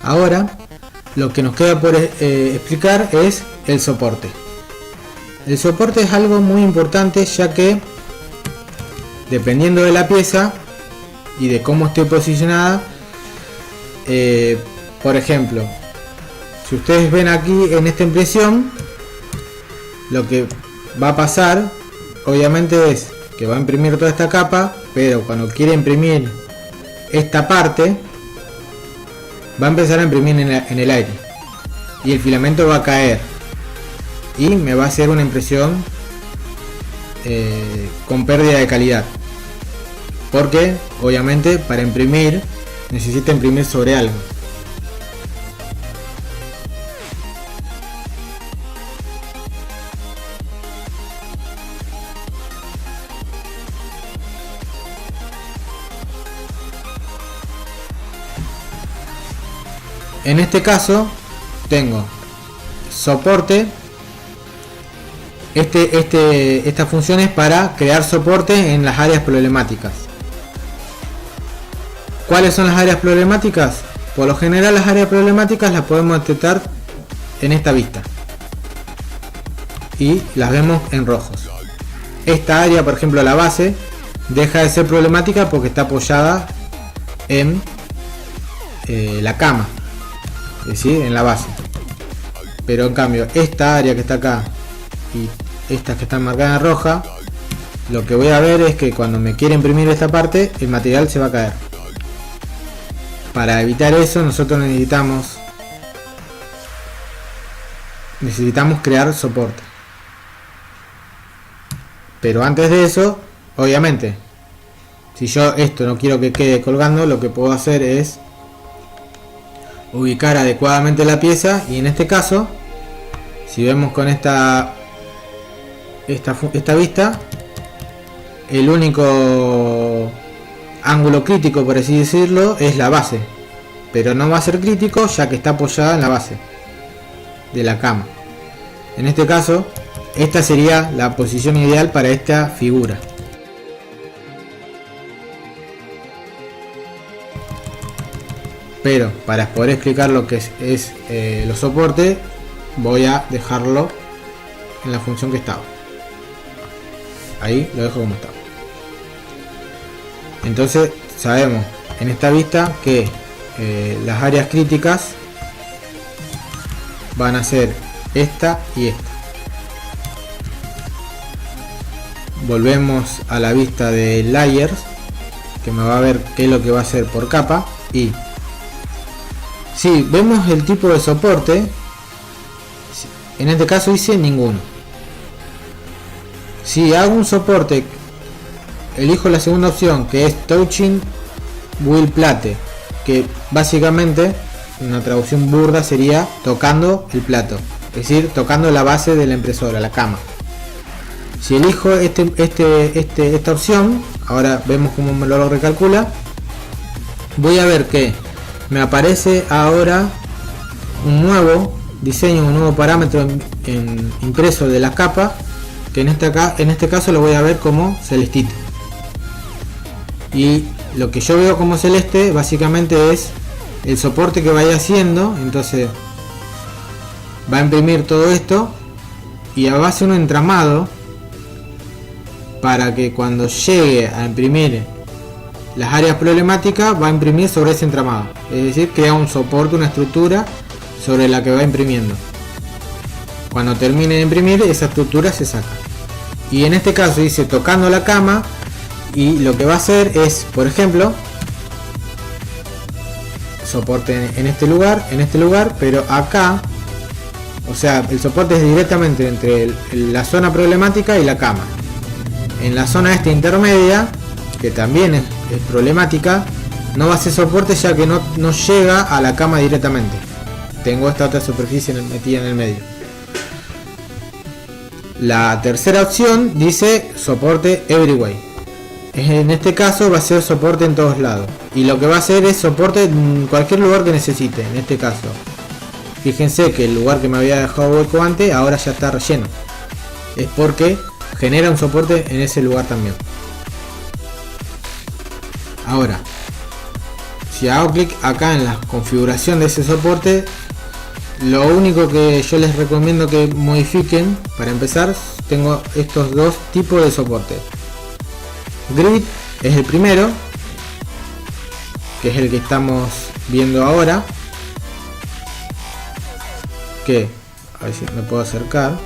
Ahora lo que nos queda por explicar es el soporte. El soporte es algo muy importante, ya que dependiendo de la pieza y de cómo esté posicionada, por ejemplo, si ustedes ven aquí en esta impresión, lo que va a pasar obviamente es que va a imprimir toda esta capa, pero cuando quiere imprimir esta parte va a empezar a imprimir en el aire y el filamento va a caer y me va a hacer una impresión con pérdida de calidad, porque obviamente para imprimir necesita imprimir sobre algo. En este caso tengo soporte. Esta función es para crear soporte en las áreas problemáticas. ¿Cuáles son las áreas problemáticas? Por lo general las áreas problemáticas las podemos detectar en esta vista y las vemos en rojos. Esta área, por ejemplo la base, deja de ser problemática porque está apoyada en la cama, es decir, en la base. Pero en cambio esta área que está acá y estas que están marcadas en roja, lo que voy a ver es que cuando me quiera imprimir esta parte, el material se va a caer. Para evitar eso nosotros necesitamos crear soporte. Pero antes de eso, obviamente, si yo esto no quiero que quede colgando, lo que puedo hacer es ubicar adecuadamente la pieza, y en este caso, si vemos con esta vista, el único ángulo crítico, por así decirlo, es la base, pero no va a ser crítico ya que está apoyada en la base de la cama. En este caso, esta sería la posición ideal para esta figura. Pero para poder explicar lo que es los soportes, voy a dejarlo en la función que estaba. Ahí lo dejo como estaba. Entonces sabemos en esta vista que las áreas críticas van a ser esta y esta. Volvemos a la vista de layers, que me va a ver qué es lo que va a hacer por capa. Y si vemos el tipo de soporte, en este caso hice ninguno. Si hago un soporte, elijo la segunda opción, que es Touching Wheel Plate, que básicamente una traducción burda sería tocando el plato, es decir, tocando la base de la impresora, la cama. Si elijo esta opción, ahora vemos cómo me lo recalcula, voy a ver que me aparece ahora un nuevo diseño, un nuevo parámetro impreso de la capa, que en este caso lo voy a ver como celestito. Y lo que yo veo como celeste básicamente es el soporte que vaya haciendo. Entonces va a imprimir todo esto y va a hacer un entramado para que cuando llegue a imprimir las áreas problemáticas va a imprimir sobre ese entramado, es decir, crea un soporte, una estructura sobre la que va imprimiendo. Cuando termine de imprimir, esa estructura se saca. Y en este caso dice tocando la cama, y lo que va a hacer es, por ejemplo, soporte en este lugar, pero acá, o sea, el soporte es directamente entre la zona problemática y la cama. En la zona esta intermedia, que también es problemática, no va a ser soporte ya que no llega a la cama directamente. Tengo esta otra superficie metida en el medio. La tercera opción dice soporte everywhere. En este caso va a ser soporte en todos lados, y lo que va a hacer es soporte en cualquier lugar que necesite. En este caso Fíjense que el lugar que me había dejado hueco antes ahora ya está relleno. Es porque genera un soporte en ese lugar también. Ahora, si hago clic acá en la configuración de ese soporte, lo único que yo les recomiendo que modifiquen para empezar, tengo estos dos tipos de soporte. Grid es el primero, que es el que estamos viendo ahora, que a ver si me puedo acercar.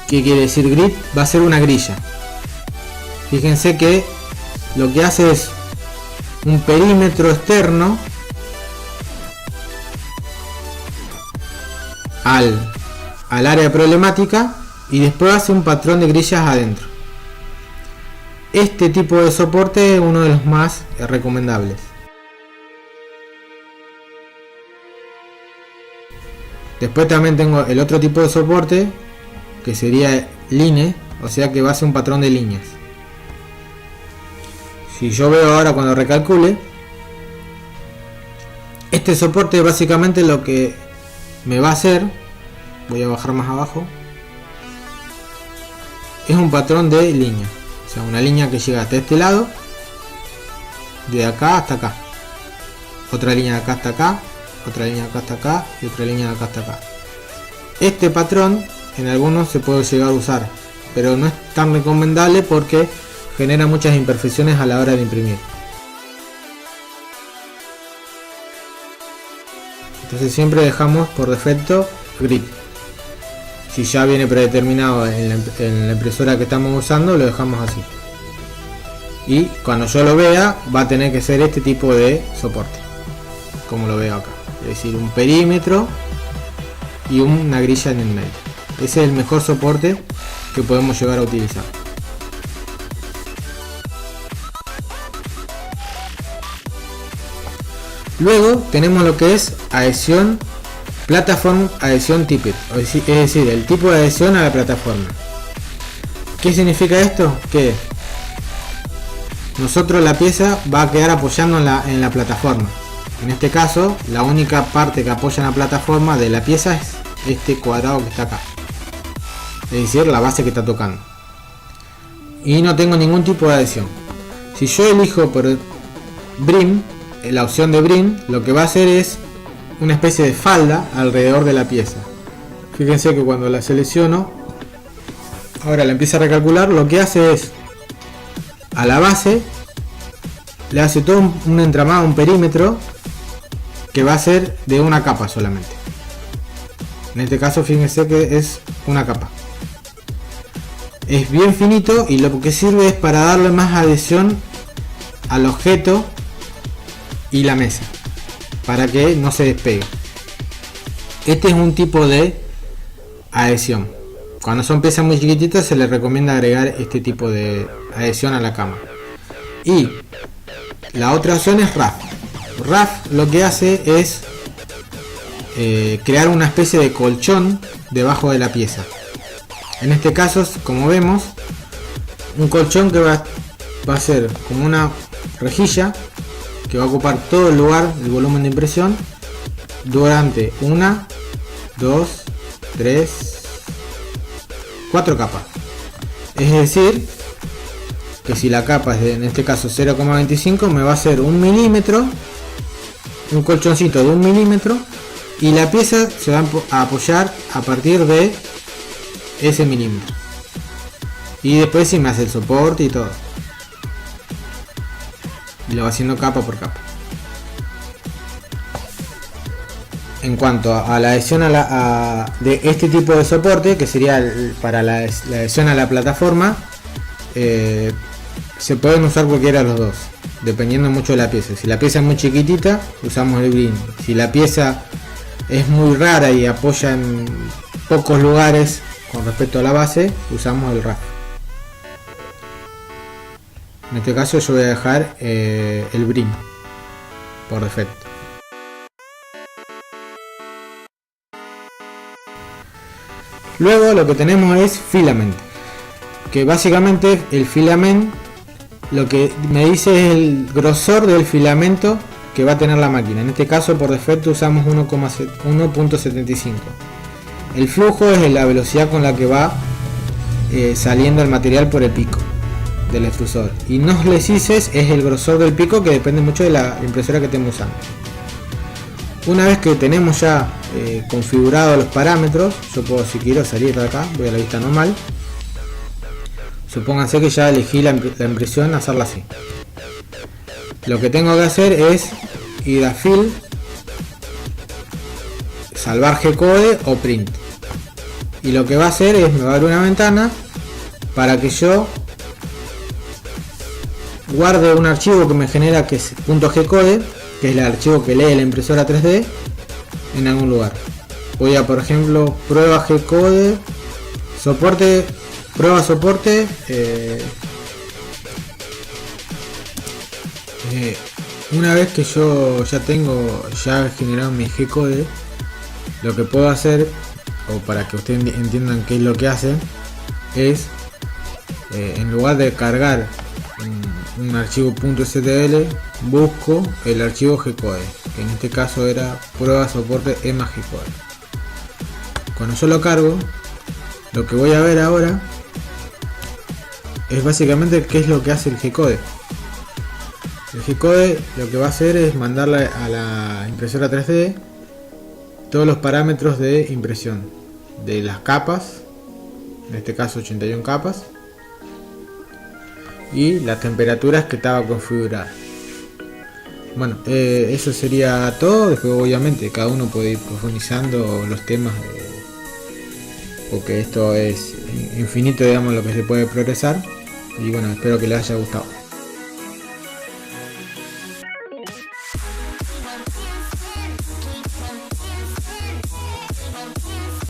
¿Qué quiere decir grid? Va a ser una grilla. Fíjense que lo que hace es un perímetro externo al área problemática y después hace un patrón de grillas adentro. Este tipo de soporte es uno de los más recomendables. Después también tengo el otro tipo de soporte, que sería line, o sea que va a ser un patrón de líneas. Si yo veo ahora cuando recalcule, este soporte básicamente lo que me va a hacer, voy a bajar más abajo, es un patrón de línea, o sea una línea que llega hasta este lado, de acá hasta acá, otra línea de acá hasta acá, otra línea de acá hasta acá y otra línea de acá hasta acá. Este patrón en algunos se puede llegar a usar, pero no es tan recomendable porque genera muchas imperfecciones a la hora de imprimir. Entonces siempre dejamos por defecto grid. Si ya viene predeterminado en la impresora que estamos usando, lo dejamos así. Y cuando yo lo vea, va a tener que ser este tipo de soporte, como lo veo acá. Es decir, un perímetro y una grilla en el medio. Ese es el mejor soporte que podemos llegar a utilizar. Luego tenemos lo que es adhesión Platform Adhesion Type, es decir, el tipo de adhesión a la plataforma. ¿Qué significa esto? Que nosotros la pieza va a quedar apoyando en la plataforma. En este caso, la única parte que apoya en la plataforma de la pieza es este cuadrado que está acá, es decir, la base que está tocando. Y no tengo ningún tipo de adhesión. Si yo elijo por Brim, la opción de Brim, lo que va a hacer es una especie de falda alrededor de la pieza. Fíjense que cuando la selecciono, ahora la empieza a recalcular, lo que hace es a la base le hace todo un entramado, un perímetro que va a ser de una capa solamente. En este caso fíjense que es una capa. Es bien finito y lo que sirve es para darle más adhesión al objeto y la mesa, para que no se despegue. Este es un tipo de adhesión. Cuando son piezas muy chiquititas se les recomienda agregar este tipo de adhesión a la cama. Y la otra opción es RAF. RAF lo que hace es crear una especie de colchón debajo de la pieza. En este caso, como vemos, un colchón que va a ser como una rejilla que va a ocupar todo el lugar, el volumen de impresión, durante 1, 2, 3, 4 capas. Es decir, que si la capa es de, en este caso 0,25, me va a hacer 1 milímetro, un colchoncito de 1 milímetro, y la pieza se va a apoyar a partir de ese milímetro. Y después si me hace el soporte y todo. Y lo va haciendo capa por capa. En cuanto a la adhesión de este tipo de soporte, que sería para la adhesión a la plataforma, se pueden usar cualquiera de los dos, dependiendo mucho de la pieza. Si la pieza es muy chiquitita, usamos el Brim. Si la pieza es muy rara y apoya en pocos lugares con respecto a la base, usamos el RAF. En este caso yo voy a dejar el Brim por defecto. Luego lo que tenemos es filament, que básicamente el filament lo que me dice es el grosor del filamento que va a tener la máquina. En este caso por defecto usamos 1.75. El flujo es la velocidad con la que va saliendo el material por el pico del extrusor, y no les dices es el grosor del pico, que depende mucho de la impresora que estemos usando. Una vez que tenemos ya configurados los parámetros, yo puedo, si quiero, salir de acá, voy a la vista normal. Supónganse que ya elegí la impresión, hacerla así. Lo que tengo que hacer es ir a Fill, salvar G-code o Print, y lo que va a hacer es me va a abrir una ventana para que yo guarde un archivo que me genera, que es .gcode, que es el archivo que lee la impresora 3D en algún lugar. Voy a, por ejemplo, prueba G-code, soporte, prueba soporte, una vez que yo ya tengo generado mi G-code, lo que puedo hacer, o para que ustedes entiendan qué es lo que hace, es en lugar de cargar un archivo .stl, busco el archivo G-code, que en este caso era prueba soporte EMA G-code. Cuando yo lo cargo, lo que voy a ver ahora es básicamente qué es lo que hace el G-code. El G-code lo que va a hacer es mandarle a la impresora 3D todos los parámetros de impresión de las capas, en este caso 81 capas, y las temperaturas que estaba configurada. Bueno, eso sería todo. Después obviamente cada uno puede ir profundizando los temas, porque esto es infinito, digamos, lo que se puede progresar. Y bueno, espero que les haya gustado.